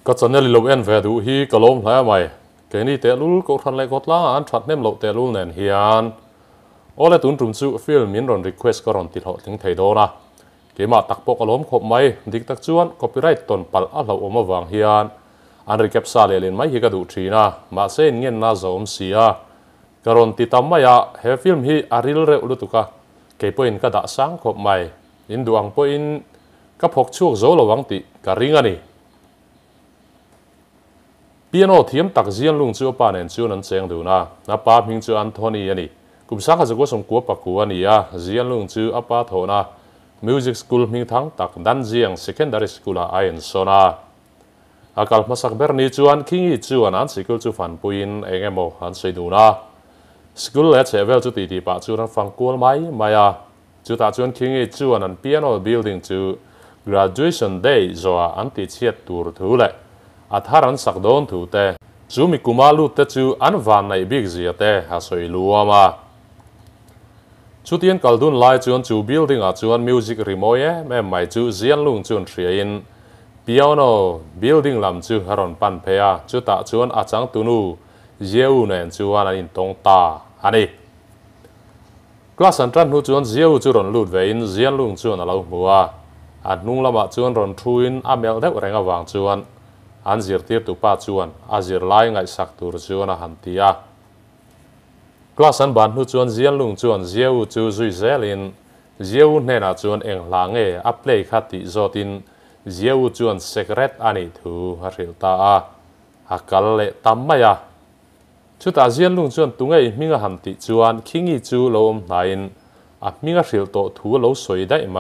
ก็จะเนี่ยลิโลเอ็นเวดูฮีกะลมหลายใหม่เกนี่เตลูก็ทันเลยก็ล้าอันชัดเนมโลเตลูเนี่ยเฮียนโอ้เลยตุนจุ่มซูฟิลมินรอนรีเควสก็รอนติดหอถึงไทยโดนะเกมาตักปกอารมณ์ขบไม่ดิกตักจวนก็ไปไรตนปัลอัลเราอมาวางเฮียนอันรีเก็บซาเลลินไม่ฮีก็ดูทีนะมาเส้นเงินน่าจะอมเสียกรอนติดตามไม่อะเฮฟิลมฮีอาริลเรอุลุตุกะเกปอินก็ด่าสังขบไม่อินดวงปอินก็พกช่วงโจระวังติการิงอันนี้ปีโนเทียมตักเจียนลุงจูปาเนนจูนันเซงดูนะนับป้าพิงจูอันโทนีอันนี้กุมสักจะก็สมกัวปักกัวนี่อะเจียนลุงจูอัปป้าโทนะมิวสิกสคูลมิงทั้งตักดันเจียง secondary school ไอเอ็นโซนาอากาศมาสักเบอร์นี้จูอันคิงอีจูอันสกุลจูฟันปุยนเองโมอันใส่ดูนะสกุลเล็ดเซเวลจูตีดีป้าจูนันฟังกัวไม่ไม่อะจูตาจูอันคิงอีจูอันปีโน building จู graduation day จ้าอันติเชียตูร์ทูเลยอาทารันสักโดนถูเตจูมิกุมาลูเตจูอันวานในบิ๊กเซียเตหาสวยลัวมาชุดเย็นกัลดุนไลจวนจูบิลดิ้งอาจวนมิวสิกรีโมเย่แม่ไม่จูเซียนลุงจวนเรียนพิอาโนบิลดิ้งลำจูฮารอนปันเพียจูตาจวนอาจังตุนูเยวเนนจวนอินตงตาอันนี้คลาสอันตรันหูจวนเยวจูรอนลูดเวินเซียนลุงจวนอาลาวมัวอันนุ่งละมาจวนรอนทรูอินอาเมลเด็กแรงวางจวนอันเสียร์ตีร์ตุป้าจวนอาเสียร์ไล่ไงสักตัวจวนหันตีอะคลาสันบันหูจวนเจียนลุงจวนเจียวจูจุยเซลินเจียวเนน่าจวนเองหลังอัพเลย์ขัดติโจตินเจียวจวนเซกเรตอันนี้ถูฮาริลตาฮักกัลเลตัมมายะชุดอาเจียนลุงจวนตุงมิงหันติจวนคิงอีจูโลมไลน์มิงริลโตถูโลสวยได้ไหม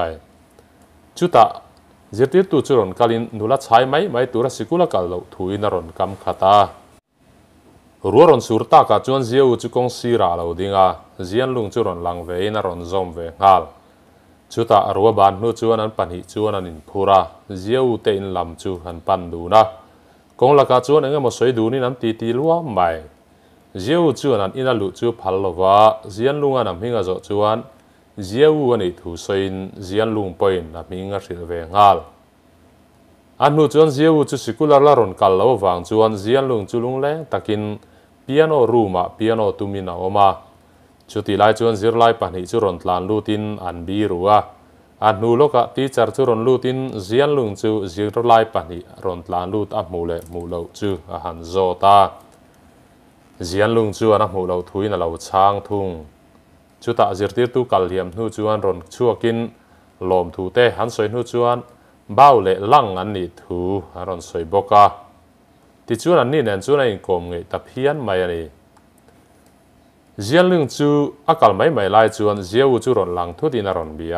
ชุดตาเจติตุจุรนกัลินนุลัดใช้ไม่ตัวรัสกุลกัลโลถุยนรนกำขัตารัวรนสุรตากาจวนเจียวจุกงสีราลาวดิงาเจียนลุงจุรนลังเวนรนซอมเวงฮัลชุตารัวบานนุจวนอันปันหิจวนอันอินพูระเจียวเตอินลำจูอันปันดูนะกงลักาจวนเองมาสวยดูนี่นั้นตีลัวไม่เจียวจวนอันอินาลุจูพัลลวะเจียนลุงอันมิงาจจวนเจียวอันนี้ถูสวยเจียนลุงปอยน์มิงาสิลเวงฮัลอันนู้จวนเจียวจุสิกุลาลารอนกัลลาววังจวนเจียนลุงจุลุงเล่งตักินพิอาโนรูมาพิอาโนตุมินาโอมาจุติไลจวนซิร์ไลปันหิจุรอนตลานลูตินอันบีรัวอันนู้โลกะตีจาร์จุรอนลูตินเจียนลุงจูซิร์ไลปันหิรอนตลานลูตอับมูเลมูเลจูอาหันโจตาเจียนลุงจูอันมูเลทุยนาเลวช้างทุ่งจุตาจิรติตุกัลเลียมนู้จวนรอนชัวกินลมทูเตหันสวยนู้จวนบ้าเล่ลังอันนี้ถูอารอนสวยบกาที่จวนอันนี้เนี่ยจวนไอ้กลมไงแต่เพี้ยนไม่เลยเจียนลุงจูอากาศไม่ไล่จวนเจียวจูรอนหลังทุดินารอนเบีย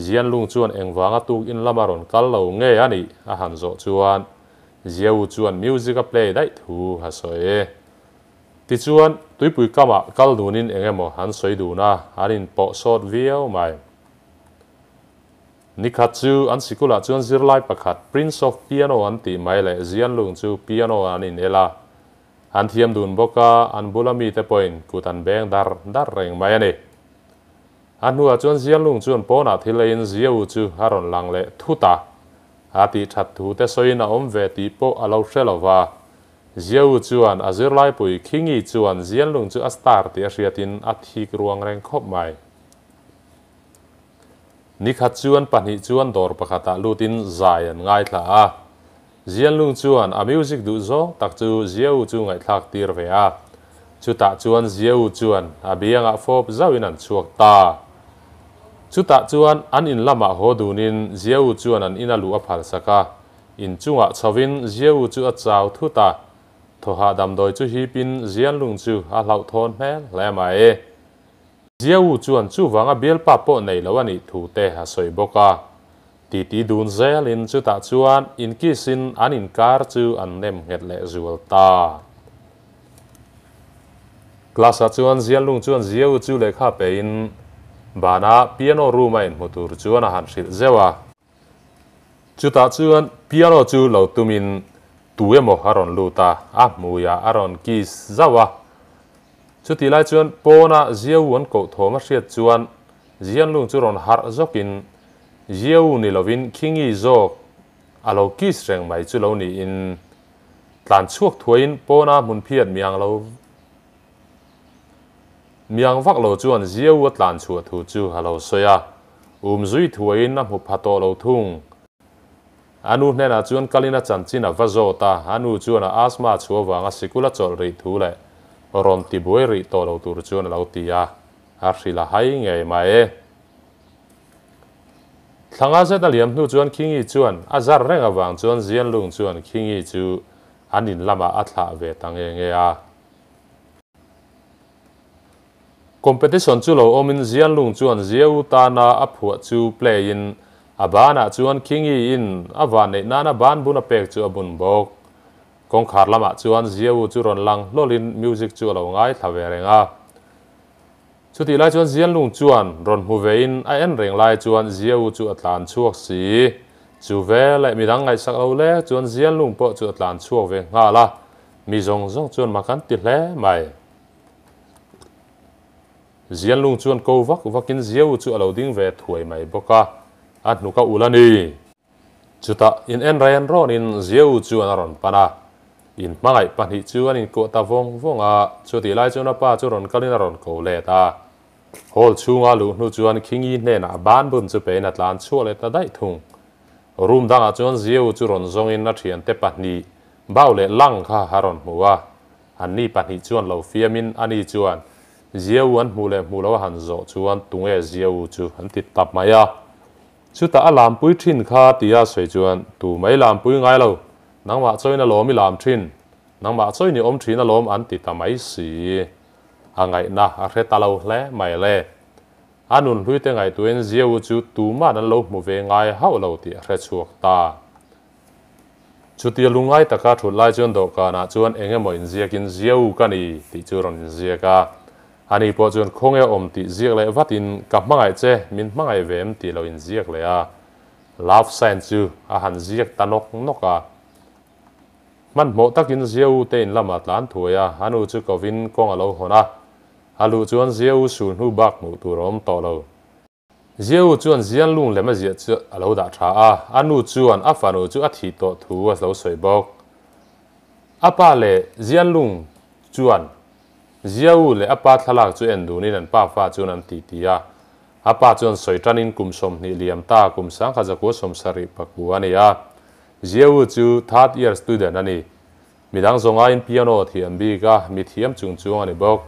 เจียนลุงจวนเองวางตุกอินละมารอนกัลเลวเงยอันนี้อาหารโจจวนเจียวจวนมิวสิกเพลย์ได้ถูฮัสวยที่จวนตุยปุยกามากัลดูนินเองโมหันสวยดูนะอันนี้ปอสอดวิวไม่นิคัตจูอันสิกุลาจวนซิร์ไลปักขัด Prince of Piano อันตีไม่เลยเจียนลุงจูพิอาโนอันนี้เอล่าอันเทียมดูนบกาอันบุลามีเตปอยน์กูตันแบงดาร์เร่งไม่เนี่ยอันหัวจวนเจียนลุงจวนปอนาทิเลนเจียวจูฮารอนลังเล่ทุตาอาทิชัดทูเตสอยนาอมเวติโปอาลาวเชลวาเจียวจวนอาซิร์ไลปุยคิงอีจวนเจียนลุงจูอัสตาร์ติอาเซียตินอาทิกรวงแรงคบไม่นิคัดจวนปันหิจวนดอร์ปะขัตลูตินใจอันง่ายละเจียนลุงจวนอามิวสิกดูโซตักจูเจียวจูง่ายทักตีร์เวียจุตาจวนเจียวจวนอาบียังอาฟอบเจ้าอินันชวกตาจุตาจวนอันอินละมาโฮดูนินเจียวจวนอันอินาลูอภัลสกาอินจุงอาชวินเจียวจูอัจเจ้าทุตาทหาดำโดยจูฮีปินเจียนลุงจูอาเหล่าทอนแม่แลมาเจียวจวนจูวังอาเบลปาโปในละวันนี้ถูเตหาสวยบกาตีดูนเซลินจูตาจวนอินกิสินอันอินการ์จูอันเนมเฮดเลจูลตาคลาสจวนเจียนลุงจวนเจียวจูเลขาเป็นบานาพิอาโนรูมาอินมุตูร์จวนอาหารสิลเจวาจูตาจวนพิอาโนจูเหล่าตุมินตัวโมฮารอนลูตามูยาอารอนกิสเจวาชุดที่ไล่จวนปอนาเจียววันโกโทมาเสียจวนเจียนลุงจูรอนฮาร์จกินเจียวนิลวินคิงอีโจ alo kis reng mai chu lo ni in tlan chuak thuain pona mun phiat miang vak lo chuan zieu tlan chu thu chu halo soya zui thuain na mu phato lo thung anu hne na chuan kalina chanchina vazota anu chuan asma chuwanga sikula chol ri thu le ron ti boi ri to lo tur chuan lo tia arhila hai nge mai thanga zeta liam nu chuan khingi chuan azar renga wang chuan zian lung chuan khingi chu anin lama athla ve tange nge a competition chu lo omin zian lung chuan zieu ta na aphu chu play in abana chuan khingi in awane nana ban buna pek chu abun bok kong khar lama chuan zieu chu ron lang lolin music chu lo ngai thawe renga chuti lai chuan zian lung chuan ron mu vein a en reng lai chuan zieu chu atlan chuak si chu ve le midang ngai sak lo le chuan zian lung po chu atlan chuak ve nga la mi zong zong chuan makan ti hle mai zian lung chuan ko vakin zieu chu alo ding ve thuai mai boka at nuka ulani chuta in en ren ron in zieu chuan ron pana in mangai pani chuan in ko ta vonga chuti lai chuan pa chu ron kalina ron ko le ta hol chunga lu nu chuan khingi hne na ban bun chu pe na tlan chu le ta dai thung room danga chuan zieu chu ron zong in na thian te pani baule lang kha haron muwa anni pani chuan lo fiamin ani chuan zieu an mu le mu lo han zo chuan tunge zieu chu an ti tap maya chuta alam pui thin kha tia soi chuan tu mai lam pui ngai lo nangma choina lomi lam thin nangma choini om thina lom an ti tamai si angai na a reta lo hle mai le anun hlui te ngai tuen zieu chu tu ma nan lo mu ve ngai hau lo ti re chuak ta chuti lungai taka thut lai chuan do kana chuan enge mo in ziakin zieu kani ti chu ron ziaka ani po chuan khonge om ti ziak le vatin ka mangai che min mangai vem ti lo in ziak le a love sign chu a han ziak tanok noka man mo takin zieu te in lama tlan thuaya anu chu kovin kong alo hona alu chuan zieu sun hu bak mu turom to lo zieu chuan zian lung lema zia chu alo da tha a anu chuan afanu chu a thi to thu a lo soi bok apa le zian lung chuan zieu le apa thalak chu en du ni nan pa fa chuan an ti tia apa chuan soi tanin kumsom ni liam ta kumsang kha jako som sari pakbu ania zieu chu third year student ani midang zonga in piano thiam bi ka mi thiam chung chung ani bok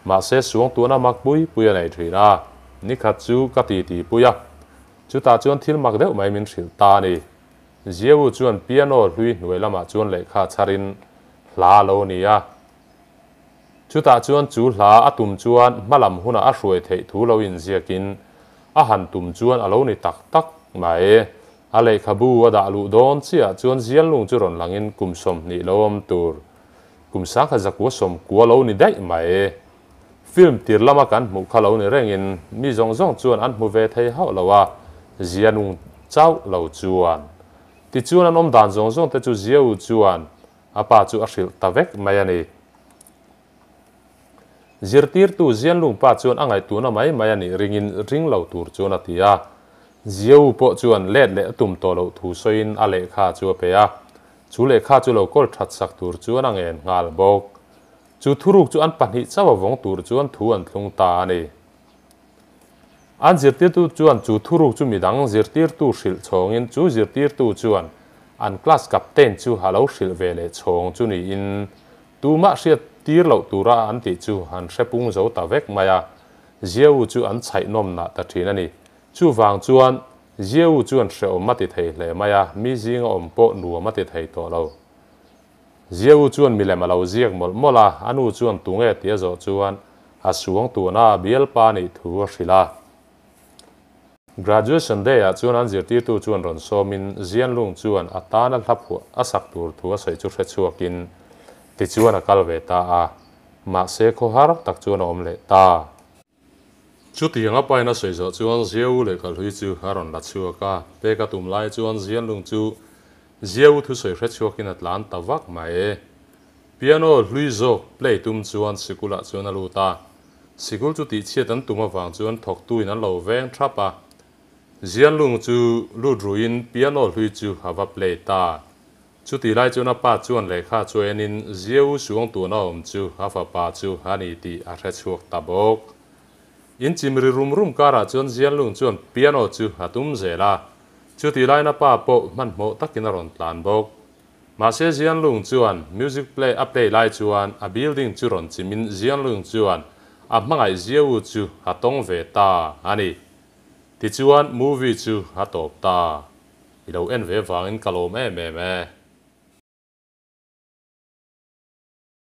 ma se suang tu na mak pui puya nei thina ni khat chu ka ti ti puya chu ta chuan thil mak deuh mai min thil ta ni zieu chuan piano hlui hnuai lama chuan lekha charin hla lo nia chu ta chuan chu hla atum chuan malam huna a hruai thei thu lo in ziakin a han tum chuan alo ni tak tak mai a lekha bu ada lu don chia chuan zian lung chu ron langin kumsom ni lom tur kumsa kha zakwa som kwa lo ni dai mai film tir lama kan mu khalo ni rengin mi zong zong chuan an mu ve thei hau lawa zianung chau lo chuan ti chuan an om dan zong zong te chu zieu chuan apa chu a hril tavek mai ani zirtir tu zian lung pa chuan angai tu na mai ani ringin ring lo tur chuan atia zieu po chuan let le tum to lo thu soin a le kha chu pe a chu le kha chu lo kol that sak tur chuan angen ngal bok chu thuruk chu an pani chawa wong tur chuan thu an thlung ta ani an zirtir tu chuan chu thuruk chu midang zirtir tu hril chhongin chu zirtir tu chuan an class captain chu halo hril ve le chhong chu ni in tu ma hriat tir lo tura an ti chu han hrepung zo ta vek maya zieu chu an chai nom na ta thin ani chu wang chuan zieu chuan hre om mati thei hle maya mi jing om po nu mati thei to lo zieu chuan milem alo ziak mol mola anu chuan tunge tia zo chuan a suang tu na bial pa ni thu hrila graduation day a chuan an zirtir tu chuan ron somin zian lung chuan atana thlaphu a sak tur thu a sei chu hre chuakin ti chuan a kal ve ta a ma se kho har tak chuan om le ta chu tianga paina sei zo chuan zieu le kal hui chu haron la chuaka pe ka tum lai chuan zian lung chu zieu thu sei hre chuakin atlan tawak mai piano hlui zo play tum chuan sikula chuan aluta sikul chu ti chiat an tuma wang chuan thok tu in an lo veng thapa zian lung chu lu ruin piano hlui chu hava play ta chu ti lai chu na pa chuan le kha chuanin zieu suang tu na om chu hava pa chu hani ti a hre chuak ta bok in chimri rum kara chuan zian lung chuan piano chu hatum zela chu ti lai na pa po man mo takin ron tlan bok ma se zian lung chuan music play update lai chuan a building chu ron chimin zian lung chuan a hmangai zieu chu hatong ve ta ani ti chuan movie chu hatop ta ilo en ve wangin kalom em em